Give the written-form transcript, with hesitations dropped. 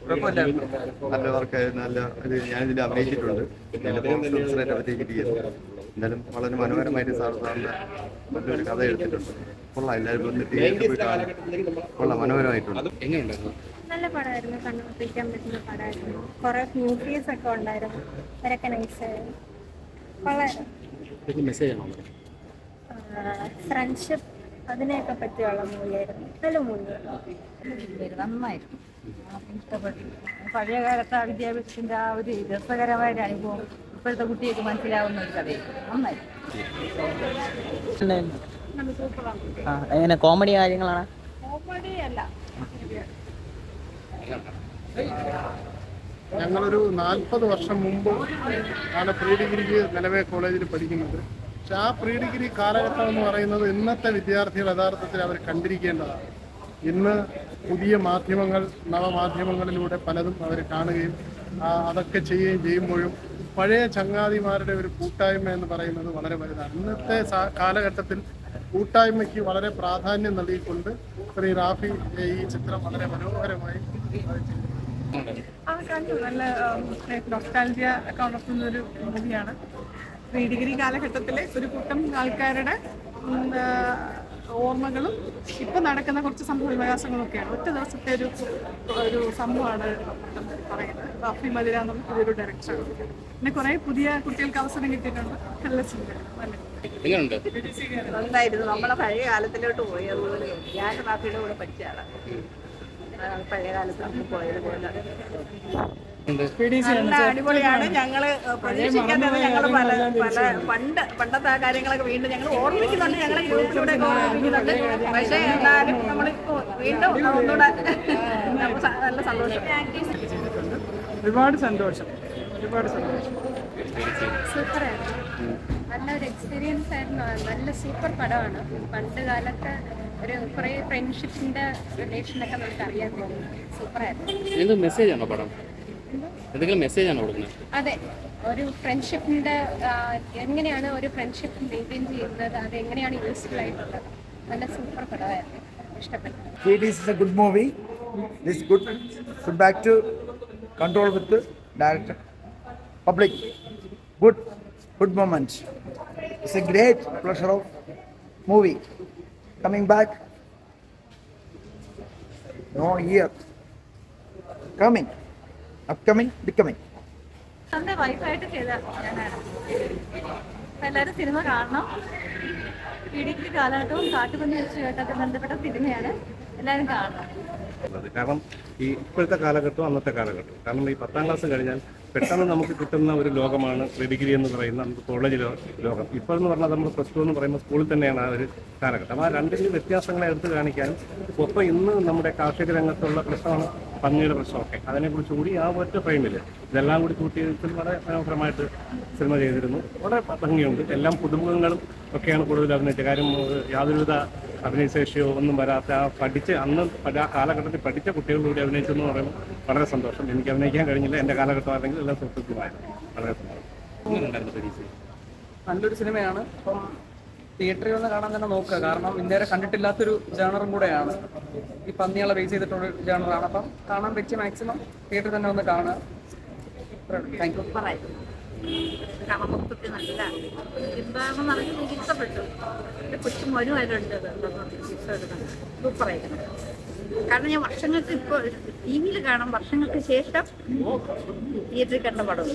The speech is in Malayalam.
കുഴപ്പമില്ല, നല്ല വർക്കായിരുന്നു. നല്ല ഇത് ഞാനിതിൽ അഭിനയിച്ചിട്ടുണ്ട്. അഭിനയിച്ചിരിക്കുന്നു. എന്തായാലും വളരെ മനോഹരമായിട്ട് സാറിന്റെ നല്ലൊരു കഥ എടുത്തിട്ടുണ്ട്. കൊള്ളാം, എല്ലാവരും വന്ന് തിയേറ്ററിൽ പോയി കാണാം. കൊള്ളാം, മനോഹരമായിട്ടുണ്ട്. എങ്ങനെയുണ്ടായിരുന്നു? നല്ല പടമായിരുന്നു, കണ്ടുപിടിക്കാൻ പറ്റുന്ന പടമായിരുന്നു. കുറെ മ്യൂസിയസ് ഒക്കെ ഉണ്ടായിരുന്നു, അവരൊക്കെ നൈസായിരുന്നു, കൊള്ളായിരുന്നു. മെസ്സേജ് ആണോ? ഫ്രണ്ട്ഷിപ്പ് അതിനെയൊക്കെ പറ്റിയുള്ള മൂവിയായിരുന്നു, നല്ല മൂവിയായിരുന്നു. നന്നായിരുന്നു, ഇഷ്ടപ്പെട്ടു. പഴയ കാലത്തെ ആ വിദ്യാഭ്യാസത്തിന്റെ ആ ഒരു രസകരമായ ഒരു അനുഭവം ഇപ്പോഴത്തെ കുട്ടികൾക്ക് മനസ്സിലാവുന്ന ഒരു കഥയായിരുന്നു. നന്നായി. എങ്ങനെ കോമഡി കാര്യങ്ങളാണ്? കോമഡി അല്ല, ഞങ്ങളൊരു 40 വർഷം മുമ്പ് ആണ് പ്രീ ഡിഗ്രിക്ക് നിലവേ കോളേജിൽ പഠിക്കുന്നത്. പക്ഷെ ആ പ്രീ ഡിഗ്രി കാലഘട്ടം എന്ന് പറയുന്നത് ഇന്നത്തെ വിദ്യാർത്ഥികൾ യഥാർത്ഥത്തിൽ അവർ കണ്ടിരിക്കേണ്ടതാണ്. ഇന്ന് പുതിയ മാധ്യമങ്ങൾ, നവമാധ്യമങ്ങളിലൂടെ പലതും അവർ കാണുകയും അതൊക്കെ ചെയ്യുമ്പോഴും പഴയ ചങ്ങാതിമാരുടെ ഒരു കൂട്ടായ്മ എന്ന് പറയുന്നത് വളരെ വലുതാണ്. ഇന്നത്തെ കാലഘട്ടത്തിൽ കൂട്ടായ്മയ്ക്ക് വളരെ പ്രാധാന്യം നൽകിക്കൊണ്ട് ശ്രീ റാഫി ഈ ചിത്രം വളരെ മനോഹരമായി കണ്ടു. നല്ല നൊസ്റ്റാൾജിയ ഒക്കെ ഉണർത്തുന്നൊരു മൂവിയാണ്. പ്രീ ഡിഗ്രി കാലഘട്ടത്തിലെ ഒരു കൂട്ടം ആൾക്കാരുടെ ഓർമ്മകളും ഇപ്പം നടക്കുന്ന കുറച്ച് സംഭവ വികാസങ്ങളൊക്കെയാണ്. ഒറ്റ ദിവസത്തെ ഒരു സംഭവമാണ് പറയുന്നത്. റാഫി മദിര എന്നുള്ള പുതിയൊരു ഡയറക്ടറാണ്. പിന്നെ കുറേ പുതിയ കുട്ടികൾക്ക് അവസരം കിട്ടിയിട്ടുണ്ട്. നല്ല സിനിമ, നന്നായിരുന്നു. നമ്മളെ പഴയ കാലത്തിലോട്ട് പോയി. അതുപോലെ ഞാൻ റാഫിയുടെ കൂടെ പഠിച്ചതാണ്. പഴയ കാലത്ത് നമ്മൾ പോയതുപോലെ നല്ല അടിപൊളിയാണ്. ഞങ്ങള് പ്രതീക്ഷിക്കാത്തത് ഞങ്ങള് പണ്ടത്തെ ആ കാര്യങ്ങളൊക്കെ വീണ്ടും ഞങ്ങൾ ഓർമ്മിക്കുന്നുണ്ട്. ഞങ്ങളെ ഗ്രൂപ്പിലൂടെ ഓർമ്മിക്കുന്നുണ്ട്. പക്ഷേ എന്നാലും നമ്മൾ വീണ്ടും ഒന്നുകൂടെ നല്ല സന്തോഷം. ഒരുപാട് സന്തോഷം. സൂപ്പറായിരുന്നു, നല്ലൊരു എക്സ്പീരിയൻസ് ആയിരുന്നു. നല്ല സൂപ്പർ പടമാണ്. പണ്ട് കാലത്ത് ഒരു കുറേ ഫ്രണ്ട്ഷിപ്പിന്റെ റിലേഷനൊക്കെ നമുക്ക് അറിയാൻ തോന്നും. സൂപ്പറായിരുന്നു. മെസ്സേജ് ആണോ പടം? എന്തെങ്കിലും മെസ്സേജ് ആണോ കൊടുക്കുന്നത്? അതെ, ഒരു ഫ്രണ്ട്ഷിപ്പിന്റെ എങ്ങനെയാണ് ഒരു ഫ്രണ്ട്ഷിപ്പ് മെയിൻറ്റെയിൻ ചെയ്യുന്നത്, അത് എങ്ങനെയാണ് യൂസ്ഫുൾ ആയിട്ടുള്ളത്. നല്ല സൂപ്പർ പടമായിരുന്നു, ഇഷ്ടപ്പെട്ടു. It is a good movie. This good back to control with the director. Public, good moment. It's a great pleasure of movie. Coming back, no year. Coming, upcoming, becoming. എൻ്റെ വൈഫായിട്ട് ചെയ്ത ഞാനാണ്. എല്ലാവരും സിനിമ കാണണം. പ്രീ ഡിഗ്രി കാലഘട്ടവും കാട്ടുപന്നി വെച്ചുമായിട്ടൊക്കെ ബന്ധപ്പെട്ട സിനിമയാണ്. എല്ലാവരും കാണണം. കാരണം ഈ ഇപ്പോഴത്തെ കാലഘട്ടവും അന്നത്തെ കാലഘട്ടം, കാരണം ഈ 10ാം ക്ലാസ് കഴിഞ്ഞാൽ പെട്ടെന്ന് നമുക്ക് കിട്ടുന്ന ഒരു ലോകമാണ് പ്രീ ഡിഗ്രി എന്ന് പറയുന്ന നമുക്ക് കോളേജ് ലോകം. ഇപ്പോൾ എന്ന് പറഞ്ഞാൽ നമ്മൾ +2 എന്ന് പറയുമ്പോൾ സ്കൂളിൽ തന്നെയാണ് ആ ഒരു കാലഘട്ടം. ആ രണ്ടിൻ്റെ വ്യത്യാസങ്ങളെ എടുത്ത് കാണിക്കാൻ ഒപ്പം ഇന്ന് നമ്മുടെ കാർഷിക രംഗത്തുള്ള പ്രശ്നമാണ് പന്നിയുടെ പ്രശ്നമൊക്കെ, അതിനെക്കുറിച്ച് കൂടി ആ ഒറ്റ ഫ്രെയിമിൽ ഇതെല്ലാം കൂടി കൂട്ടി വളരെ മനോഹരമായിട്ട് സിനിമ ചെയ്തിരുന്നു. വളരെ ഭംഗിയുണ്ട്. എല്ലാം പുതുമുഖങ്ങളും ഒക്കെയാണ് കൂടുതൽ അഭിനയിച്ചത്. കാര്യം യാതൊരുവിധ അഭിനയശേഷിയോ ഒന്നും വരാത്ത അന്ന് ആ കാലഘട്ടത്തിൽ പഠിച്ച കുട്ടികളിലൂടെ അഭിനയിച്ചു എന്ന് പറയുമ്പോൾ വളരെ സന്തോഷം. എനിക്ക് അഭിനയിക്കാൻ കഴിഞ്ഞില്ല, എൻ്റെ കാലഘട്ടം അല്ലെങ്കിൽ എല്ലാം സുഹൃത്തുക്കളുമായിരുന്നു. വളരെ സന്തോഷം. നല്ലൊരു സിനിമയാണ്. അപ്പം തിയേറ്ററിൽ വന്ന് കാണാൻ തന്നെ നോക്കുക. കാരണം ഇന്നേരെ കണ്ടിട്ടില്ലാത്തൊരു ജേണറും കൂടെയാണ്. ഈ പന്നികളെ ബേസ് ചെയ്തിട്ടുള്ള ജേണറാണ്. അപ്പം കാണാൻ പറ്റിയ മാക്സിമം തിയേറ്ററിൽ തന്നെ വന്ന് കാണുക. Thank you. കാണാൻ മൊത്തത്തിൽ നല്ല എന്താണെന്ന് പറഞ്ഞാൽ എനിക്ക് ഇഷ്ടപ്പെട്ടു. എൻ്റെ കൊച്ചു മനുവായിട്ടുണ്ട് ഇഷ്ടപ്പെടുന്നത്. സൂപ്പറായിരുന്നു. കാരണം ഞാൻ വർഷങ്ങൾക്ക് ഇപ്പോൾ ടി വിയിൽ കാണാം, വർഷങ്ങൾക്ക് ശേഷം തിയേറ്ററിൽ കണ്ട പടം.